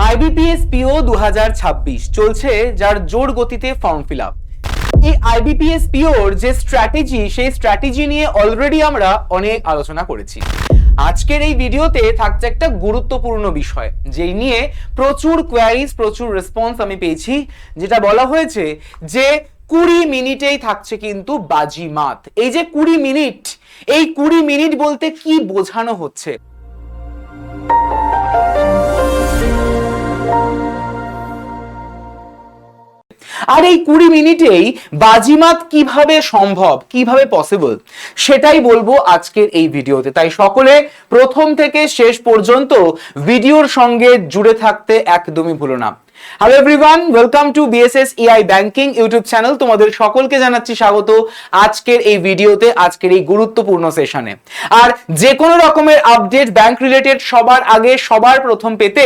IBPS পিও 2026 চলছে, যার জোর গতিতে ফর্ম ফিল আপ। এই আইবিপিএস পিওর যে স্ট্র্যাটেজি, সেই স্ট্র্যাটেজি নিয়ে অলরেডি আমরা অনেক আলোচনা করেছি। আজকের এই ভিডিওতে থাকছে একটা গুরুত্বপূর্ণ বিষয়, যেই নিয়ে প্রচুর কোয়ারিজ, প্রচুর রেসপন্স আমি পেয়েছি, যেটা বলা হয়েছে যে 20 মিনিটেই থাকছে কিন্তু বাজিমাত। এই যে 20 মিনিট, এই 20 মিনিট বলতে কি বোঝানো হচ্ছে? আর এই 20 মিনিটেই বাজিমাত কিভাবে সম্ভব, কিভাবে পসিবল, সেটাই বলবো আজকের এই ভিডিওতে। তাই সকলে প্রথম থেকে শেষ পর্যন্ত ভিডিওর সঙ্গে জুড়ে থাকতে একদমই ভুলো না। Hello everyone, welcome to BSS AI banking YouTube channel. তোমাদের সকলকে জানাচ্ছি স্বাগত আজকের এই ভিডিওতে, আজকের এই গুরুত্বপূর্ণ সেশনে। আর যে কোনো রকমের আপডেট ব্যাংক রিলেটেড সবার আগে, সবার প্রথম পেতে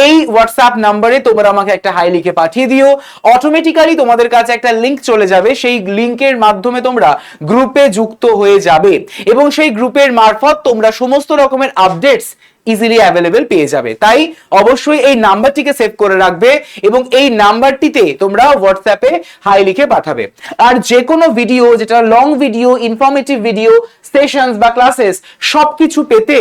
এই হোয়াটসঅ্যাপ নাম্বারে তোমরা আমাকে একটা হাই লিখে পাঠিয়ে দিও। অটোমেটিক্যালি তোমাদের কাছে একটা লিংক চলে যাবে, সেই লিংকের মাধ্যমে তোমরা গ্রুপে যুক্ত হয়ে যাবে এবং সেই গ্রুপের মারফত তোমরা সমস্ত রকমের আপডেটস ইজিলি অ্যাভেলেবেল পেয়ে যাবে। তাই অবশ্যই এই নাম্বারটিকে সেভ করে রাখবে এবং এই নাম্বারটিতে তোমরা হোয়াটসঅ্যাপে হাই লিখে পাঠাবে। আর যে কোনো ভিডিও, যেটা long video, informative video, sessions বা ক্লাসেস সবকিছু পেতে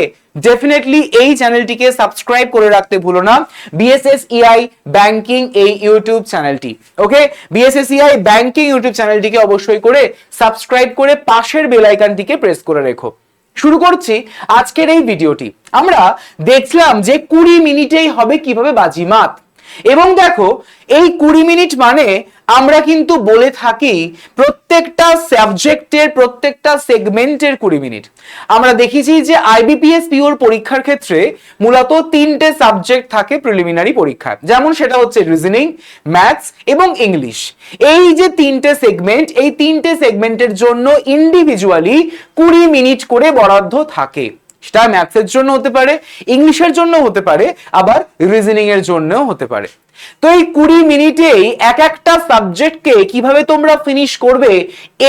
ডেফিনেটলি এই চ্যানেলটিকে সাবস্ক্রাইব করে রাখতে ভুলো না, বিএসএস এআই ব্যাংকিং এই ইউটিউব চ্যানেলটি। ওকে, বিএসএস এআই ব্যাংকিং ইউটিউব চ্যানেলটিকে অবশ্যই করে সাবস্ক্রাইব করে পাশের বেল আইকনটিকে প্রেস করে রেখো। শুরু করছি আজকের এই ভিডিওটি। আমরা দেখলাম যে 20 মিনিটেই হবে কিভাবে বাজিমাত, এবং দেখো এই 20 মিনিট মানে আমরা কিন্তু বলে থাকি প্রত্যেকটা সাবজেক্টের, প্রত্যেকটা সেগমেন্টের 20 মিনিট। আমরা দেখেছি যে আইবিপিএস পিওর পরীক্ষার ক্ষেত্রে মূলত 3টে সাবজেক্ট থাকে প্রিলিমিনারি পরীক্ষায়, যেমন সেটা হচ্ছে রিজনিং, ম্যাথস এবং ইংলিশ। এই যে 3টে সেগমেন্ট, এই 3টে সেগমেন্টের জন্য ইন্ডিভিজুয়ালি 20 মিনিট করে বরাদ্দ থাকে। সেটা ম্যাথসের জন্য হতে পারে, ইংলিশের জন্য হতে পারে, আবার রিজনিং এর জন্যও হতে পারে। তো এই 20 মিনিটেই এক একটা সাবজেক্টকে কিভাবে তোমরা ফিনিশ করবে,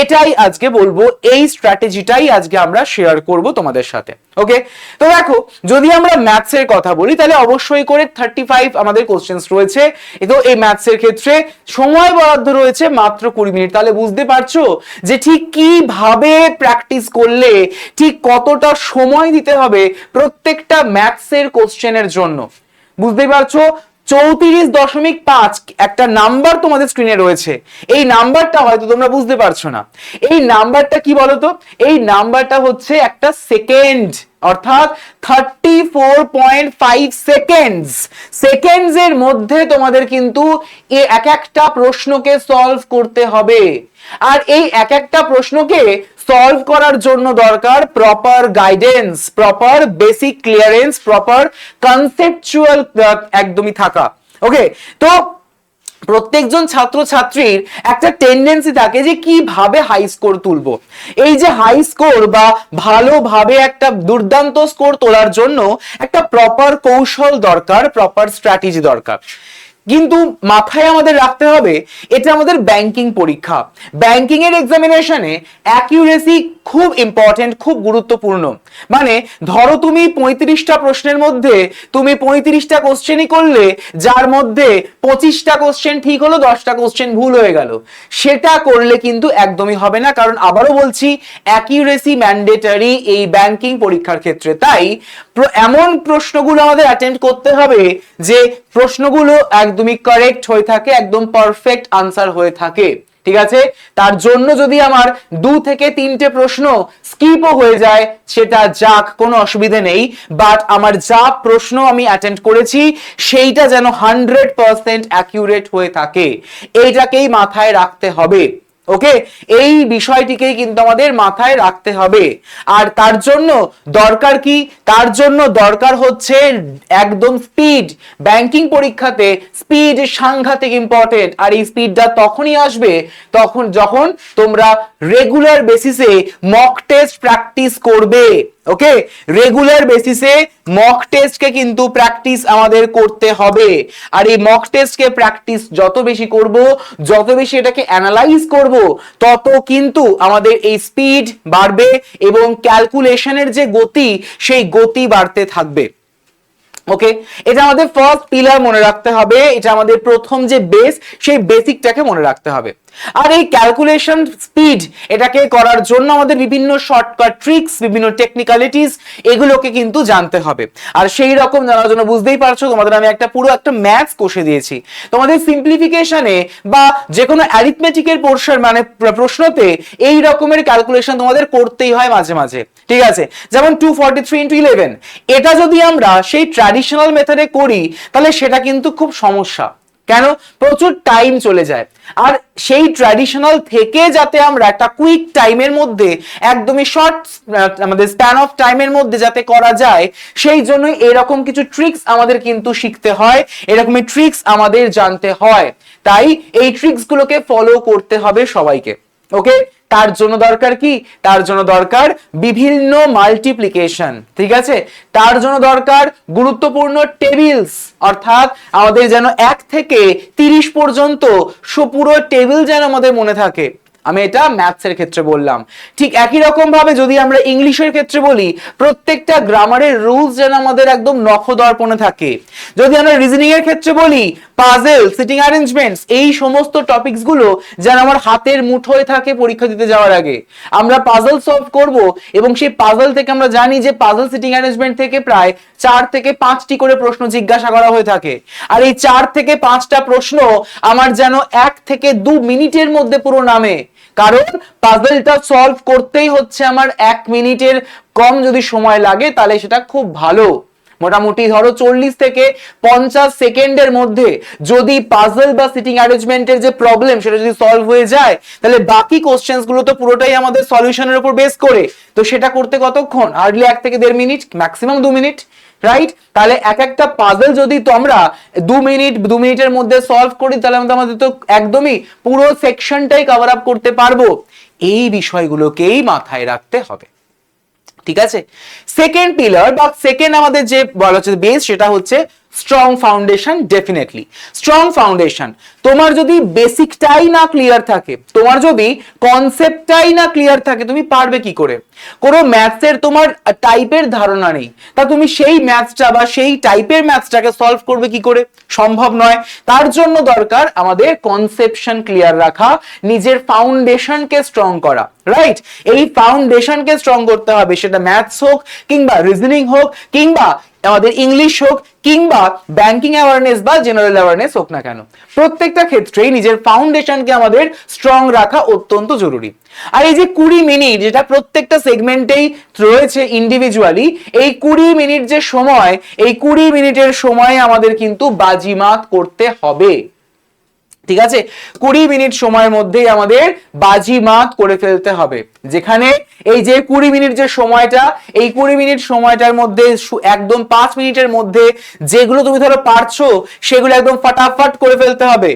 এটাই আজকে বলবো, এই স্ট্র্যাটেজিটাই আজকে আমরা শেয়ার করব তোমাদের সাথে। ওকে, তো দেখো যদি আমরা ম্যাথসের কথা বলি, তাহলে অবশ্যই করে 35 আমাদের কোশ্চেন্স রয়েছে। তো এই ম্যাথসের ক্ষেত্রে সময় বরাদ্দ রয়েছে মাত্র 20 মিনিট। তাহলে বুঝতে পারছো যে ঠিক কিভাবে প্র্যাকটিস করলে, ঠিক কতটা সময় দিতে হবে প্রত্যেকটা ম্যাথসের কোশ্চেনের জন্য। বুঝতেই পারছো, 34.5 একটা নাম্বার তোমাদের স্ক্রিনে রয়েছে। এই নাম্বারটা হয়তো তোমরা বুঝতে পারছো না। এই নাম্বারটা কি বলতো? এই নাম্বারটা হচ্ছে একটা সেকেন্ড, অর্থাৎ 34.5 সেকেন্ডস। সেকেন্ডসের মধ্যে তোমাদের কিন্তু এক একটা প্রশ্নকে সলভ করতে হবে। আর এই এক একটা প্রশ্নকে সলভ করার জন্য দরকার proper guidance, proper basic clearance, proper conceptual একদমই থাকা। ওকে, তো প্রত্যেকজন ছাত্রছাত্রীর একটা টেন্ডেন্সি থাকে যে কিভাবে হাই স্কোর তুলবো। এই যে হাই স্কোর বা ভালোভাবে একটা দুর্দান্ত স্কোর তোলার জন্য একটা প্রপার কৌশল দরকার, প্রপার স্ট্র্যাটেজি দরকার। কিন্তু মাথায় আমাদের রাখতে হবে এটা আমাদের ব্যাংকিং পরীক্ষা। ব্যাংকিং এর এক্সামিনেশনে অ্যাকিউরেসি খুব ইম্পর্টেন্ট, খুব গুরুত্বপূর্ণ। মানে ধরো তুমি 35টা প্রশ্নের মধ্যে তুমি 35টা কোশ্চেনই করলে, যার মধ্যে 25টা কোশ্চেন ঠিক হলো, 10টা কোশ্চেন ভুল হয়ে গেল। সেটা করলে কিন্তু একদমই হবে না, কারণ আবারও বলছি অ্যাকিউরেসি ম্যান্ডেটরি এই ব্যাংকিং পরীক্ষার ক্ষেত্রে। তাই এমন প্রশ্নগুলো আমাদের অ্যাটেন্ড করতে হবে যে প্রশ্নগুলো একদমই কারেক্ট হয়ে থাকে, একদম পারফেক্ট আনসার হয়ে থাকে। ঠিক আছে, তার জন্য যদি আমার 2 থেকে 3টে প্রশ্ন স্কিপও হয়ে যায়, সেটা যাক, কোনো অসুবিধা নেই। বাট আমার যা প্রশ্ন আমি অ্যাটেন্ড করেছি সেইটা যেন 100% অ্যাকিউরেট হয়ে থাকে, এইটাকেই মাথায় রাখতে হবে। ওকে, এই বিষয়টিকেই কিন্তু আমাদের মাথায় রাখতে হবে। আর তার জন্য দরকার কি? তার জন্য দরকার হচ্ছে একদম স্পিড। ব্যাংকিং পরীক্ষাতে স্পিড সাংঘাতিক ইম্পর্টেন্ট। আর এই স্পিডটা তখনই আসবে যখন তোমরা রেগুলার বেসিসে মক টেস্ট প্র্যাকটিস করবে। ওকে, রেগুলার বেসিসে মক টেস্টকে কিন্তু প্র্যাকটিস আমাদের করতে হবে। আর এই মক টেস্টকে প্র্যাকটিস যত বেশি করব, যত বেশি এটাকে অ্যানালাইজ করব, তত কিন্তু আমাদের এই স্পিড বাড়বে এবং ক্যালকুলেশনের যে গতি, সেই গতি বাড়তে থাকবে। ওকে, এটা আমাদের ফার্স্ট পিলার মনে রাখতে হবে, এটা আমাদের প্রথম যে বেস সেই বেসিকটাকে মনে রাখতে হবে। আর এই ক্যালকুলেশন স্পিড এটাকে করার জন্য আমাদের বিভিন্ন শর্টকাট ট্রিক্স, বিভিন্ন টেকনিক্যালিটিস এগুলোকে কিন্তু জানতে হবে। আর সেই রকম জানার জন্য বুঝতেই পারছো তোমাদের আমি পুরো একটা ম্যাথস কষে দিয়েছি। তোমাদের সিম্পলিফিকেশনে বা যে কোনো অ্যারিথমেটিকের পোর্শন মানে প্রশ্নতে এই রকমের ক্যালকুলেশন তোমাদের করতেই হয় মাঝে মাঝে, ঠিক আছে? যেমন 243 × 11, এটা যদি আমরা সেই ট্র্যাডিশনাল মেথডে করি তাহলে সেটা কিন্তু খুব সমস্যা। কেন? প্রচুর টাইম চলে যায়। আর সেই ট্র্যাডিশনাল থেকে যাতে আমরা একটা কুইক টাইমের মধ্যে, একদমই শর্ট আমাদের স্প্যান অফ টাইমের মধ্যে যাতে করা যায়, সেই জন্য এরকম কিছু ট্রিক্স আমাদের কিন্তু শিখতে হয়, এরকমই ট্রিক্স আমাদের জানতে হয়। তাই এই ট্রিক্স গুলোকে ফলো করতে হবে সবাইকে। ওকে, তার জন্য দরকার কি? তার জন্য দরকার বিভিন্ন মাল্টিপ্লিকেশন, ঠিক আছে? তার জন্য দরকার গুরুত্বপূর্ণ টেবিলস, অর্থাৎ আমাদের যেন 1 থেকে 30 পর্যন্ত পুরো টেবিল যেন আমাদের মনে থাকে। আমি এটা ম্যাথসের ক্ষেত্রে বললাম। ঠিক একই রকম ভাবে যদি আমরা ইংলিশের ক্ষেত্রে বলি, প্রত্যেকটা গ্রামারের রুলস যেন আমাদের একদম নখদর্পণে থাকে। যদি আমরা রিজনিং এর ক্ষেত্রে বলি, পাজল, সিটিং অ্যারেঞ্জমেন্টস, এই সমস্ত টপিকস গুলো যেন আমার হাতের মুঠোয় থাকে পরীক্ষা দিতে যাওয়ার আগে। আমরা পাজল সলভ করব এবং সেই পাজল থেকে আমরা জানি যে পাজল সিটিং অ্যারেঞ্জমেন্ট থেকে প্রায় 4 থেকে 5টি করে প্রশ্ন জিজ্ঞাসা করা হয়ে থাকে। আর এই 4 থেকে 5টা প্রশ্ন আমার যেন 1 থেকে 2 মিনিটের মধ্যে পুরো নামে, কারণ পাজলটা সলভ করতেই হচ্ছে আমার 1 মিনিটের কম যদি সময় লাগে তাহলে সেটা খুব ভালো। মোটামুটি ধরো 40 থেকে 50 সেকেন্ডের মধ্যে যদি পাজল বা সিটিং অ্যারেঞ্জমেন্টের যে প্রবলেম সেটা যদি সলভ হয়ে যায়, তাহলে বাকি কোশ্চেন্স গুলো তো পুরোটাই আমাদের সলিউশনের উপর বেস করে, তো সেটা করতে কতক্ষণ? হার্ডলি 1 থেকে 1.5 মিনিট, ম্যাক্সিমাম 2 মিনিট, রাইট? তাহলে একটা পাজল যদি তো আমরা 2 মিনিটের মধ্যে সলভ করি, তাহলে আমাদের তো একদমই পুরো সেকশনটাই কভার আপ করতে পারবো। এই বিষয়গুলোকেই মাথায় রাখতে হবে, ঠিক আছে? সেকেন্ড পিলার বা সেকেন্ড আমাদের যে বলা হচ্ছে বেস, সেটা হচ্ছে strong foundation. Definitely strong foundation. তোমার যদি বেসিকটাই না ক্লিয়ার থাকে, তোমার যদি কনসেপ্টটাই না ক্লিয়ার থাকে, তুমি পারবে কি করে? কোনো ম্যাথসের তোমার টাইপের ধারণা নেই, তা তুমি সেই ম্যাথসটা বা সেই টাইপের ম্যাথসটাকে সলভ করবে কি করে? সম্ভব নয়। তার জন্য দরকার আমাদের কনসেপশন ক্লিয়ার রাখা, নিজের ফাউন্ডেশনকে স্ট্রং করা, রাইট? এই ফাউন্ডেশনকে স্ট্রং করতে হবে, সেটা ম্যাথস হোক কিংবা রিজনিং হোক কিংবা আমাদের ইংলিশ হোক কিংবা ব্যাংকিং অ্যাওয়ারনেস বা জেনারেল অ্যাওয়ারনেস হোক না কেন, প্রত্যেকটা ক্ষেত্রেই নিজের ফাউন্ডেশনকে আমাদের স্ট্রং রাখা অত্যন্ত জরুরি। আর এই যে 20 মিনিট যেটা প্রত্যেকটা সেগমেন্টেই রয়েছে ইন্ডিভিজুয়ালি, এই 20 মিনিট যে সময়, এই 20 মিনিটের সময় আমাদের কিন্তু বাজিমাত করতে হবে, ঠিক আছে? 20 মিনিট সময়ের মধ্যেই আমাদের বাজিমাত করে ফেলতে হবে। যেখানে এই যে 20 মিনিট যে সময়টা, এই 20 মিনিট সময়টার মধ্যে একদম 5 মিনিটের মধ্যে যেগুলো তুমি ধরো পারছো সেগুলো একদম ফটাফট করে ফেলতে হবে,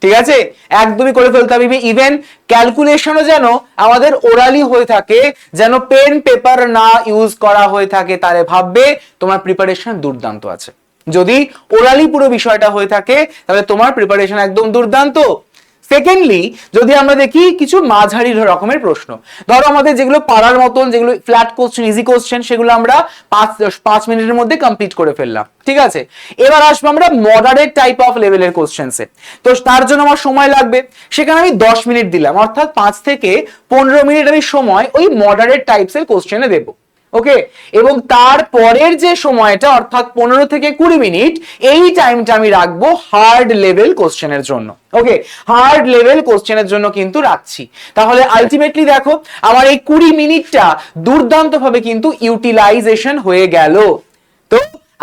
ঠিক আছে? একদমই করে ফেলতে হবে। ইভেন ক্যালকুলেশনও যেন আমাদের ওরালি হয়ে থাকে, যেন পেন পেপার না ইউজ করা হয়ে থাকে, তাহলে ভাববে তোমার প্রিপারেশন দুর্দান্ত আছে। যদি ওরালি পুরো বিষয়টা হয়ে থাকে তাহলে তোমার প্রিপারেশন একদম দুর্দান্ত। সেকেন্ডলি, যদি আমরা দেখি কিছু মাঝারি রকমের প্রশ্ন, ধরো আমাদের যেগুলো পারার মতন, যেগুলো ফ্ল্যাট কোশ্চেন, ইজি কোশ্চেন, সেগুলো আমরা 5 মিনিটের মধ্যে কমপ্লিট করে ফেললাম, ঠিক আছে? এবার আসবো আমরা মডারেট টাইপ অফ লেভেলের কোশ্চেন্সে। তো তার জন্য আমার সময় লাগবে, সেখানে আমি 10 মিনিট দিলাম, অর্থাৎ 5 থেকে 15 মিনিট আমি সময় ওই মডারেট টাইপসের কোশ্চেনে দেবো। ওকে, এবং তারপরের যে সময়টা অর্থাৎ 15 থেকে 20 মিনিট, এই টাইমটা আমি রাখবো হার্ড লেভেল কোশ্চেনের জন্য। ওকে, হার্ড লেভেল কোশ্চেনের জন্য কিন্তু রাখছি। তাহলে আলটিমেটলি দেখো আমার এই 20 মিনিটটা দুর্দান্ত ভাবে কিন্তু ইউটিলাইজেশন হয়ে গেল, তো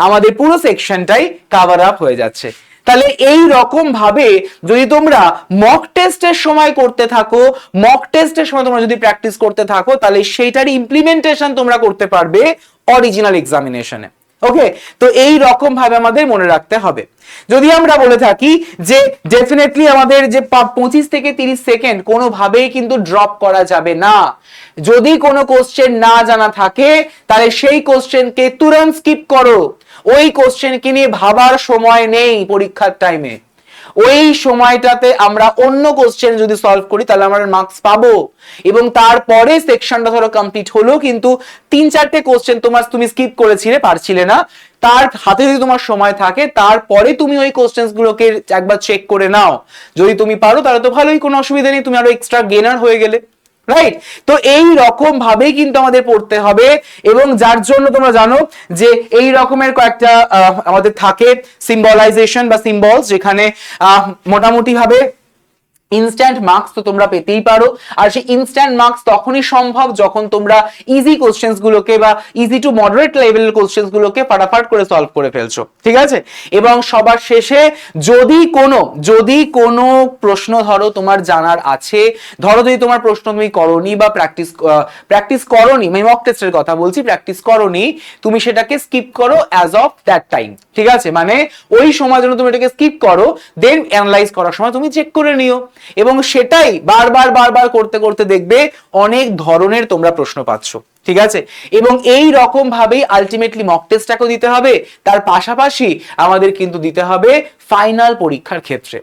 আমাদের পুরো সেকশনটাই কভার আপ হয়ে যাচ্ছে। তাহলে এই রকম ভাবে যদি তোমরা মক টেস্টের সময় করতে থাকো, মক টেস্টের সময় তোমরা যদি প্র্যাকটিস করতে থাকো, তাহলে সেইটারই ইমপ্লিমেন্টেশন তোমরা করতে পারবে অরিজিনাল এক্সামিনেশনে। ওকে, তো এই রকম ভাবে আমাদের মনে রাখতে হবে। যদি আমরা বলে থাকি যে ডেফিনেটলি আমাদের যে 25 থেকে 30 সেকেন্ড কোনোভাবেই কিন্তু ড্রপ করা যাবে না। যদি কোনো কোশ্চেন না জানা থাকে তাহলে সেই কোশ্চেনকে তুরন্ত স্কিপ করো, ওই কোশ্চেনকে নিয়ে ভাবার সময় নেই পরীক্ষার টাইমে। ওই সময়টাতে আমরা অন্য কোশ্চেন যদি সলভ করি তাহলে আমরা মার্কস পাবো, এবং তারপরে সেকশনটা ধরো কমপ্লিট হলো কিন্তু 3-4টে কোশ্চেন তুমি স্কিপ করেছিলে, পারছিলে না, তার হাতে যদি তোমার সময় থাকে তারপরে তুমি ওই কোশ্চেন্স গুলোকে একবার চেক করে নাও, যদি তুমি পারো তাহলে তো ভালোই, কোনো অসুবিধা নেই, তুমি আরো এক্সট্রা গেনার হয়ে গেলে, রাইট? তো এই রকম ভাবেই কিন্তু আমাদের পড়তে হবে, এবং যার জন্য তোমরা জানো যে এই রকমের কয়েকটা আমাদের থাকে সিম্বলাইজেশন বা সিম্বলস, যেখানে মোটামুটি ভাবে ইনস্ট্যান্ট মার্কস তো তোমরা পেতেই পারো, আর সেই ইনস্ট্যান্ট মার্কস তখনই সম্ভব যখন তোমরা ইজি কোশ্চেন্স গুলোকে বা ইজি টু মডারেট লেভেলের কোশ্চেন্স গুলোকে ফাটাফাট করে সলভ করে ফেলছো, ঠিক আছে? এবং সবার শেষে যদি কোনো প্রশ্ন ধরো তোমার জানার আছে, ধরো যদি তোমার প্রশ্ন তুমি করোনি বা প্র্যাকটিস করোনি, আমি মক টেস্টের কথা বলছি, প্র্যাকটিস করোনি, তুমি সেটাকে স্কিপ করো অ্যাজ অফ দ্যাট টাইম, ঠিক আছে? মানে ওই সময় জন্য তুমি এটাকে স্কিপ করো, দেন অ্যানালাইজ করার সময় তুমি চেক করে নিও, এবং সেটাই বারবার করতে করতে দেখবে অনেক ধরনের তোমরা প্রশ্ন পাচ্ছ, ঠিক আছে? এবং এই রকম ভাবেই আলটিমেটলি মক টেস্টটাকেও দিতে হবে, তার পাশাপাশি আমাদের কিন্তু দিতে হবে ফাইনাল পরীক্ষার ক্ষেত্রে।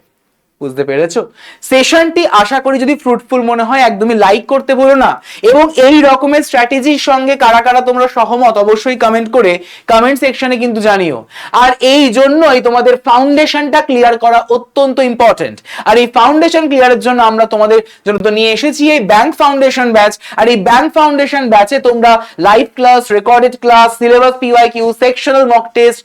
বুঝতে পেরেছো? সেশনটি আশা করি যদি ফ্রুটফুল মনে হয় একদমই লাইক করতে ভুলো না, এবং এই রকমের স্ট্র্যাটেজির সঙ্গে কারা কারা তোমরা সহমত অবশ্যই কমেন্ট করে কমেন্ট সেকশনে কিন্তু জানিও। আর এই জন্যই তোমাদের ফাউন্ডেশনটা ক্লিয়ার করা অত্যন্ত ইম্পর্টেন্ট, আর এই ফাউন্ডেশন ক্লিয়ারের জন্য আমরা তোমাদের জন্য তো নিয়ে এসেছি এই ব্যাংক ফাউন্ডেশন ব্যাচ, আর এই ব্যাংক ফাউন্ডেশন ব্যাচে তোমরা live class, recorded class, syllabus PYQ, sectional mock test,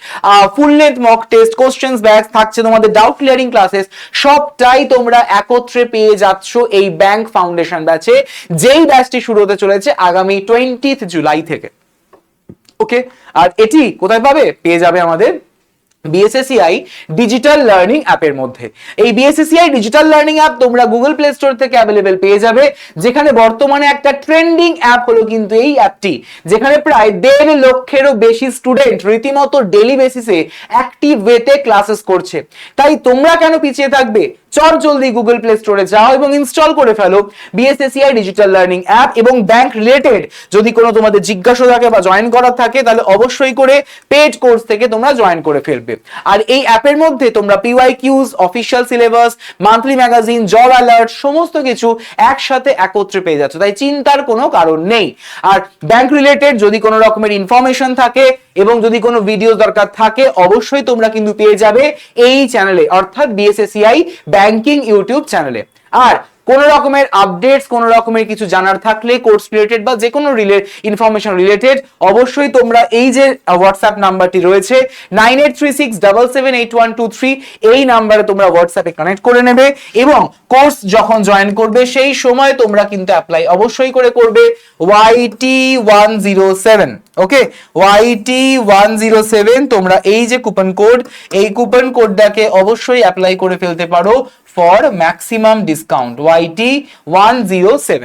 full length mock test, questions batch থাকছে, তোমাদের ডাউট ক্লিয়ারিং ক্লাসেস, সবটাই তোমরা একত্রে পেয়ে যাচ্ছ এই ব্যাংক ফাউন্ডেশন ব্যাচে, যেই ব্যাচটি শুরু হতে চলেছে আগামী 20 জুলাই থেকে। ওকে, আর এটি কোথায় পাবে? পেয়ে যাবে আমাদের বিএসএসসিআই ডিজিটাল লার্নিং অ্যাপের মধ্যে। এই বিএসএসসিআই ডিজিটাল লার্নিং অ্যাপ তোমরা গুগল প্লে স্টোর থেকে অ্যাভেলেবেল পেয়ে যাবে, যেখানে বর্তমানে একটা ট্রেন্ডিং অ্যাপ হলো কিন্তু এই অ্যাপটি, যেখানে প্রায় 1.5 লক্ষেরও বেশি স্টুডেন্ট রীতিমতো ডেইলি বেসিসে অ্যাক্টিভ ওয়েতে ক্লাসেস করছে। তাই তোমরা কেন পিছিয়ে থাকবে? চট জলদি গুগল প্লে স্টোরে যাও এবং ইনস্টল করে ফেলো বিএসএসসিআই ডিজিটাল লার্নিং অ্যাপ, এবং ব্যাংক রিলেটেড যদি কোনো তোমাদের জিজ্ঞাসা থাকে বা জয়েন করার থাকে তাহলে অবশ্যই করে পেড কোর্স থেকে তোমরা জয়েন করে ফেলবে। আর এই অ্যাপের মধ্যে তোমরা PYQs, official syllabus, monthly magazine, job alert সমস্ত কিছু একসাথে একত্রে পেয়ে যাচ্ছ, তাই চিন্তার কোনো কারণ নেই। আর ব্যাংক রিলেটেড যদি কোনো রকমের ইনফরমেশন থাকে এবং যদি কোনো ভিডিও দরকার থাকে অবশ্যই তোমরা কিন্তু পেয়ে যাবে এই চ্যানেলে, অর্থাৎ বিএসএসসিআই ব্যাংকিং ইউটিউব চ্যানেলে। আর কোন রকমের আপডেটস, কোন রকমের কিছু জানার থাকলে কোর্স রিলেটেড বা যে কোনো ইনফরমেশন রিলেটেড, অবশ্যই তোমরা এই যে হোয়াটসঅ্যাপ নাম্বারটি রয়েছে 9836778123 এই নাম্বারে তোমরা হোয়াটসঅ্যাপে কানেক্ট করে নেবে, এবং কোর্স যখন জয়েন করবে সেই সময় তোমরা কিন্তু অ্যাপ্লাই অবশ্যই করে করবে YT107। ওকে, YT107 তোমরা এই যে কুপন কোড, এই কুপন কোডটাকে অবশ্যই অ্যাপ্লাই করে ফেলতে পারো for maximum discount YT107।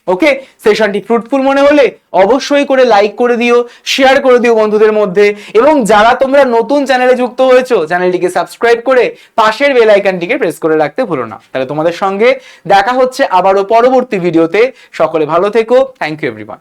Okay, সেশনটি ফ্রুটফুল মনে হলে অবশ্যই করে লাইক করে দিও, শেয়ার করে দিও বন্ধুদের মধ্যে, এবং যারা তোমরা নতুন চ্যানেলে যুক্ত হয়েছো চ্যানেলটিকে সাবস্ক্রাইব করে পাশের বেল আইকনটিকে প্রেস করে রাখতে ভুলো না। তাহলে তোমাদের সঙ্গে দেখা হচ্ছে আবারও পরবর্তী ভিডিওতে। সকলে ভালো থেকো। Thank you everyone.